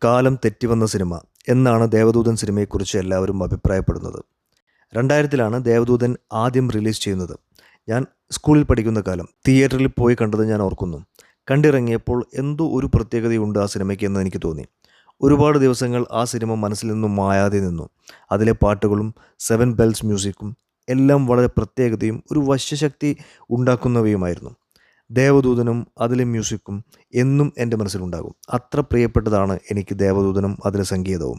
കാലം തെറ്റിവന്ന സിനിമ എന്നാണ് ദേവദൂതൻ സിനിമയെക്കുറിച്ച് എല്ലാവരും അഭിപ്രായപ്പെടുന്നത്. 2000-ലാണ് ദേവദൂതൻ ആദ്യം റിലീസ് ചെയ്യുന്നത്. ഞാൻ സ്കൂളിൽ പഠിക്കുന്ന കാലം തിയേറ്ററിൽ പോയി കണ്ടത് ഞാൻ ഓർക്കുന്നു. കണ്ടിറങ്ങിയപ്പോൾ എന്തോ ഒരു പ്രത്യേകതയുണ്ട് ആ സിനിമയ്ക്ക് എന്ന് എനിക്ക് തോന്നി. ഒരുപാട് ദിവസങ്ങൾ ആ സിനിമ മനസ്സിൽ നിന്നും മായാതെ നിന്നു. അതിലെ പാട്ടുകളും 7 ബെൽസ് മ്യൂസിക്കും എല്ലാം വളരെ പ്രത്യേകതയും ഒരു വശ്യശക്തി ഉണ്ടാക്കുന്നവയുമായിരുന്നു. ദേവദൂതനും അതിലെ മ്യൂസിക്കും എന്നും എൻ്റെ മനസ്സിലുണ്ടാകും. അത്ര പ്രിയപ്പെട്ടതാണ് എനിക്ക് ദേവദൂതനും അതിലെ സംഗീതവും.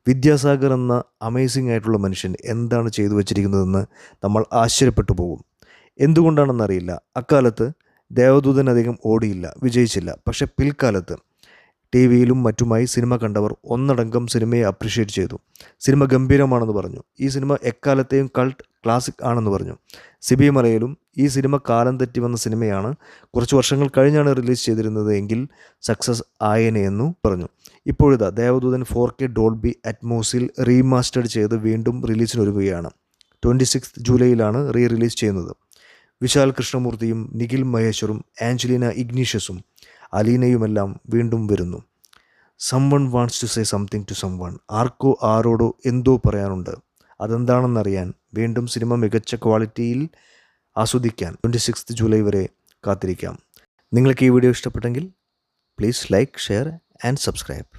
വിദ്യാസാഗർ എന്ന അമേസിംഗ് ആയിട്ടുള്ള മനുഷ്യൻ എന്താണ് ചെയ്തു വച്ചിരിക്കുന്നതെന്ന് നമ്മൾ ആശ്ചര്യപ്പെട്ടു പോകും. എന്തുകൊണ്ടാണെന്നറിയില്ല, അക്കാലത്ത് ദേവദൂതൻ അധികം ഓടിയില്ല, വിജയിച്ചില്ല. പക്ഷേ പിൽക്കാലത്ത് ടി വിയിലും മറ്റുമായി സിനിമ കണ്ടവർ ഒന്നടങ്കം സിനിമയെ അപ്രിഷ്യേറ്റ് ചെയ്തു. സിനിമ ഗംഭീരമാണെന്ന് പറഞ്ഞു. ഈ സിനിമ എക്കാലത്തെയും കൾട്ട് ക്ലാസിക് ആണെന്ന് പറഞ്ഞു. സിബി മലയിലും ഈ സിനിമ കാലം തെറ്റി വന്ന സിനിമയാണ്, കുറച്ച് വർഷങ്ങൾ കഴിഞ്ഞാണ് റിലീസ് ചെയ്തിരുന്നത് എങ്കിൽ സക്സസ് ആയേനെയെന്നു പറഞ്ഞു. ഇപ്പോഴിതാ ദേവദൂതൻ 4K ഡോൾബി അറ്റ്മോസിൽ റീമാസ്റ്റേഡ് ചെയ്ത് വീണ്ടും റിലീസിനൊരുങ്ങുകയാണ്. 26 ജൂലൈയിലാണ് റിലീസ് ചെയ്യുന്നത്. വിശാൽ കൃഷ്ണമൂർത്തിയും നിഖിൽ മഹേശ്വറും ആഞ്ചലിന ഇഗ്നീഷ്യസും അലീനയുമെല്ലാം വീണ്ടും വരുന്നു. Someone wants to say something to someone. ആർക്കോ ആരോടോ എന്തോ പറയാനുണ്ട്. അതെന്താണെന്നറിയാൻ വീണ്ടും സിനിമ മികച്ച ക്വാളിറ്റിയിൽ ആസ്വദിക്കാൻ 26 ജൂലൈ വരെ കാത്തിരിക്കാം. നിങ്ങൾക്ക് ഈ വീഡിയോ ഇഷ്ടപ്പെട്ടെങ്കിൽ please like, share and subscribe.